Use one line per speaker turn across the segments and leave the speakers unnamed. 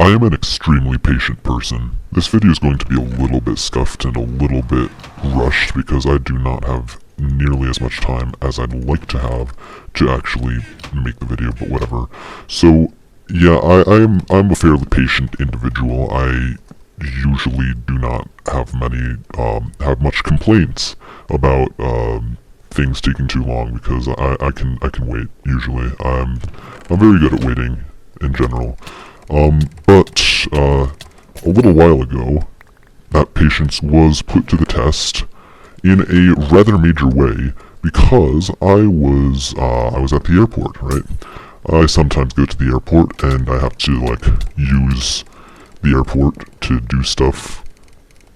I am an extremely patient person. This video is going to be a little bit scuffed and a little bit rushed because I do not have nearly as much time as I'd like to have to actually make the video, but whatever. So, yeah, I'm a fairly patient individual. I usually do not have have much complaints about, things taking too long because I can wait, usually. I'm very good at waiting, in general. But a little while ago, that patience was put to the test in a rather major way because I was at the airport, right? I sometimes go to the airport and I have to, like, use the airport to do stuff,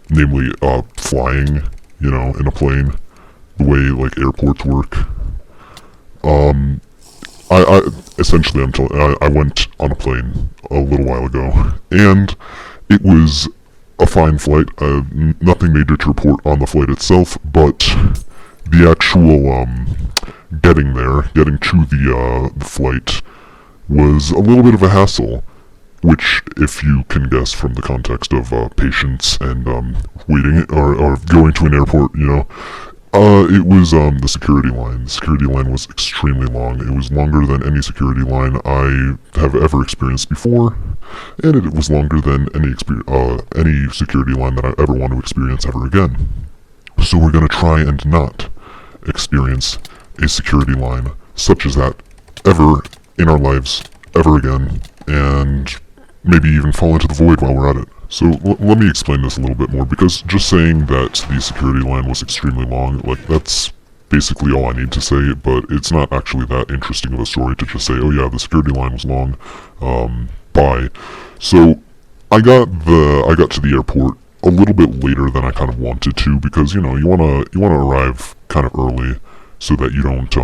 namely, flying, you know, in a plane, the way, like, airports work. I essentially, I went on a plane a little while ago, and it was a fine flight. Nothing major to report on the flight itself, but the actual, getting to the flight was a little bit of a hassle, which, if you can guess from the context of, patience and, waiting, or going to an airport, you know, it was, the security line. The security line was extremely long. It was longer than any security line I have ever experienced before, and it was longer than any security line that I ever want to experience ever again. So we're gonna try and not experience a security line such as that ever in our lives, ever again, and maybe even fall into the void while we're at it. So let me explain this a little bit more, because just saying that the security line was extremely long, like, that's basically all I need to say, but it's not actually that interesting of a story to just say, oh yeah, the security line was long, bye. So I got to the airport a little bit later than I kind of wanted to, because, you know, you wanna arrive kind of early so that you don't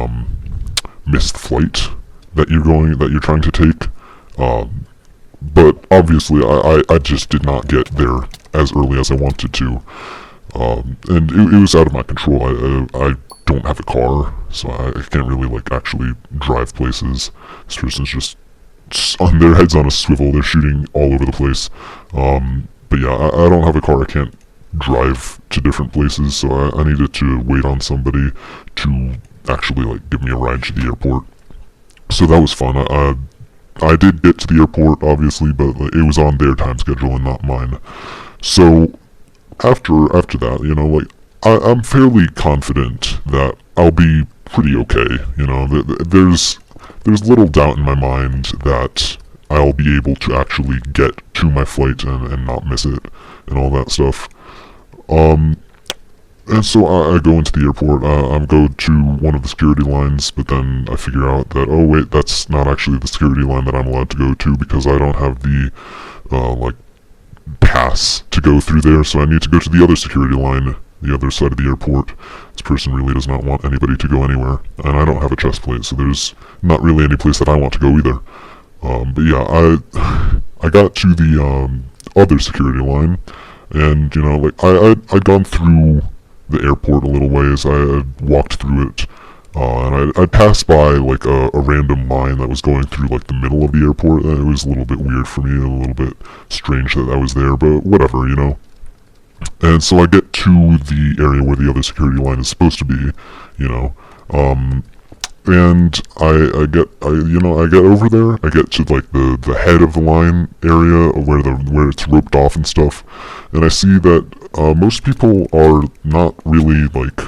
miss the flight that you're trying to take. But obviously, I just did not get there as early as I wanted to, and it was out of my control. I don't have a car, so I can't really, like, actually drive places. This person's just on their heads on a swivel. They're shooting all over the place. But yeah, I don't have a car. I can't drive to different places, so I needed to wait on somebody to actually, like, give me a ride to the airport. So that was fun. I did get to the airport, obviously, but it was on their time schedule and not mine. So after that, you know, like, I'm fairly confident that I'll be pretty okay. You know, there's little doubt in my mind that I'll be able to actually get to my flight and not miss it and all that stuff. And so I go into the airport, I go to one of the security lines, but then I figure out that, oh wait, that's not actually the security line that I'm allowed to go to because I don't have the, like, pass to go through there, so I need to go to the other security line, the other side of the airport. This person really does not want anybody to go anywhere, and I don't have a chest plate, so there's not really any place that I want to go either. But yeah, I got to the, other security line, and, you know, like, I'd gone through the airport a little ways. I had walked through it, and I passed by, like, a random line that was going through, like, the middle of the airport. It was a little bit weird for me, a little bit strange that I was there, but whatever, you know. And so I get to the area where the other security line is supposed to be, you know, and I get over there. I get to, like, the head of the line area where it's roped off and stuff, and I see that most people are not really, like,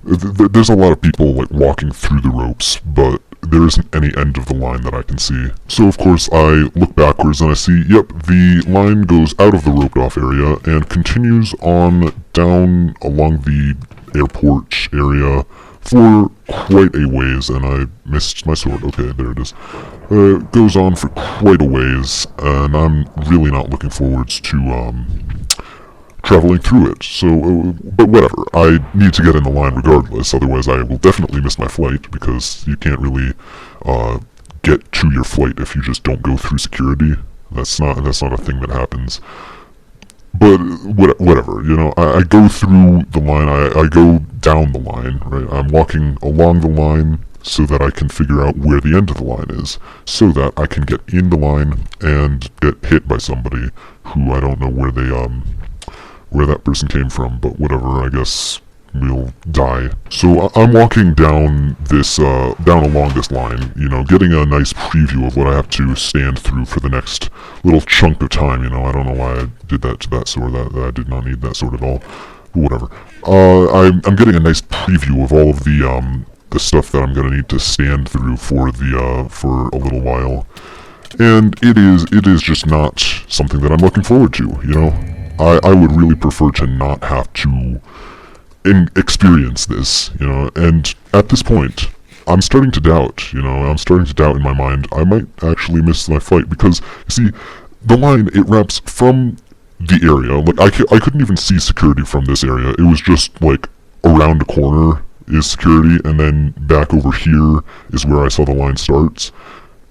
there's a lot of people, like, walking through the ropes, but there isn't any end of the line that I can see. So of course I look backwards and I see, yep, the line goes out of the roped off area and continues on down along the airport area for quite a ways, and I missed my sword. Okay, there it is. It goes on for quite a ways, and I'm really not looking forwards to, traveling through it. So, but whatever. I need to get in the line regardless, otherwise I will definitely miss my flight, because you can't really, get to your flight if you just don't go through security. That's not a thing that happens. But whatever, you know, I go through the line, I go down the line, right? I'm walking along the line, so that I can figure out where the end of the line is, so that I can get in the line and get hit by somebody who I don't know where they, where that person came from, but whatever, I guess we'll die. So I'm walking down this, down along this line, you know, getting a nice preview of what I have to stand through for the next little chunk of time, you know. I don't know why I did that to that sword, that I did not need that sword at all, but whatever. I'm getting a nice preview of all of the stuff that I'm gonna need to stand through for for a little while. And it is just not something that I'm looking forward to, you know. I would really prefer to not have to experience this, you know, and at this point, I'm starting to doubt, you know, I'm starting to doubt in my mind, I might actually miss my flight, because, you see, the line, it wraps from the area, like, I couldn't even see security from this area, it was just, like, around a corner is security, and then back over here is where I saw the line starts,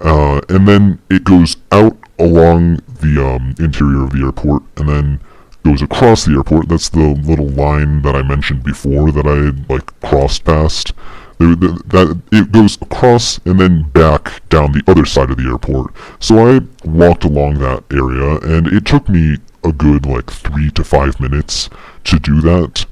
and then it goes out along the, interior of the airport, and then goes across the airport. That's the little line that I mentioned before that I like crossed past. That it goes across and then back down the other side of the airport. So I walked along that area, and it took me a good like 3 to 5 minutes to do that,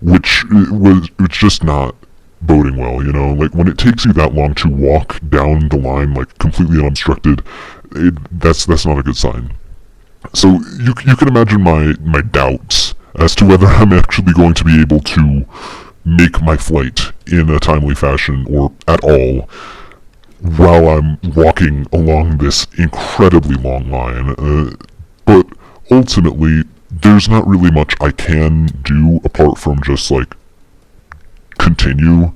which was just not boding well, you know. Like when it takes you that long to walk down the line like completely unobstructed, that's not a good sign. So you can imagine my doubts as to whether I'm actually going to be able to make my flight in a timely fashion or at all while I'm walking along this incredibly long line. But ultimately, there's not really much I can do apart from just like continue.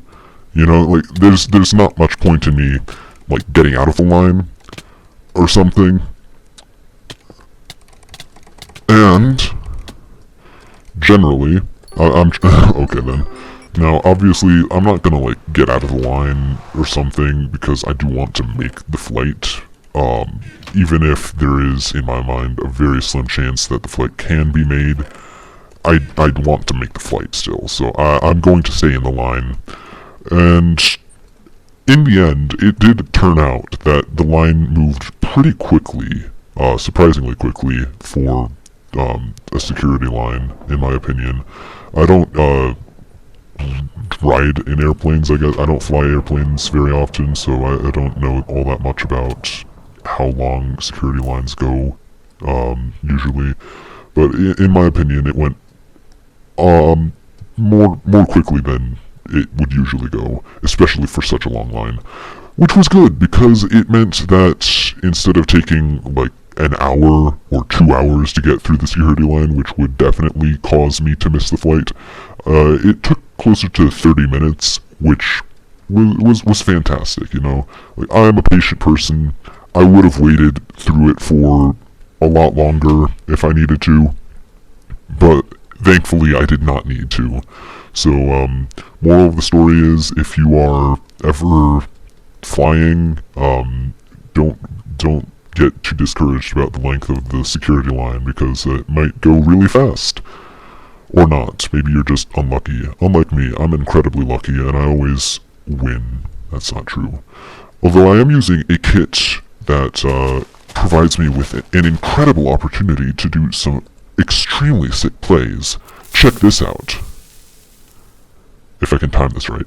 You know, like there's not much point in me like getting out of the line or something. And, generally, I'm okay then. Now, obviously, I'm not gonna, like, get out of the line or something, because I do want to make the flight, even if there is, in my mind, a very slim chance that the flight can be made, I'd want to make the flight still, so I'm going to stay in the line. And, in the end, it did turn out that the line moved pretty quickly, surprisingly quickly, for a security line, in my opinion. I don't, ride in airplanes, I guess. I don't fly airplanes very often, so I don't know all that much about how long security lines go, usually. But in my opinion, it went, more quickly than it would usually go, especially for such a long line. Which was good, because it meant that instead of taking, like, an hour or 2 hours to get through the security line, which would definitely cause me to miss the flight, it took closer to 30 minutes, which was fantastic, you know. Like, I'm a patient person. I would have waited through it for a lot longer if I needed to, but thankfully I did not need to. So, moral of the story is, if you are ever flying, don't get too discouraged about the length of the security line, because it might go really fast. Or not. Maybe you're just unlucky. Unlike me, I'm incredibly lucky, and I always win. That's not true. Although I am using a kit that provides me with an incredible opportunity to do some extremely sick plays. Check this out. If I can time this right.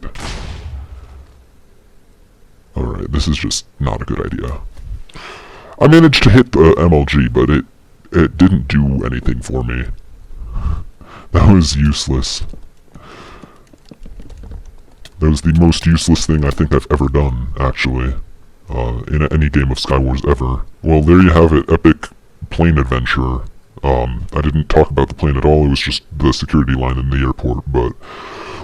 Alright, this is just not a good idea. I managed to hit the MLG, but it didn't do anything for me. That was useless. That was the most useless thing I think I've ever done, actually, in any game of Skywars ever. Well, there you have it, epic plane adventure. I didn't talk about the plane at all, it was just the security line in the airport, but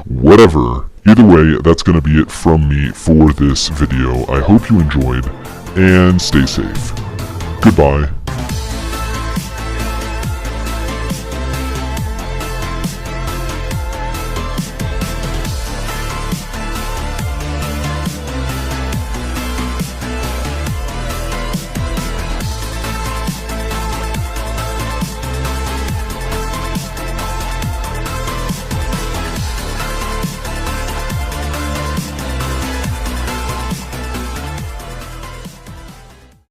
whatever. Either way, that's gonna be it from me for this video. I hope you enjoyed, and stay safe. Goodbye.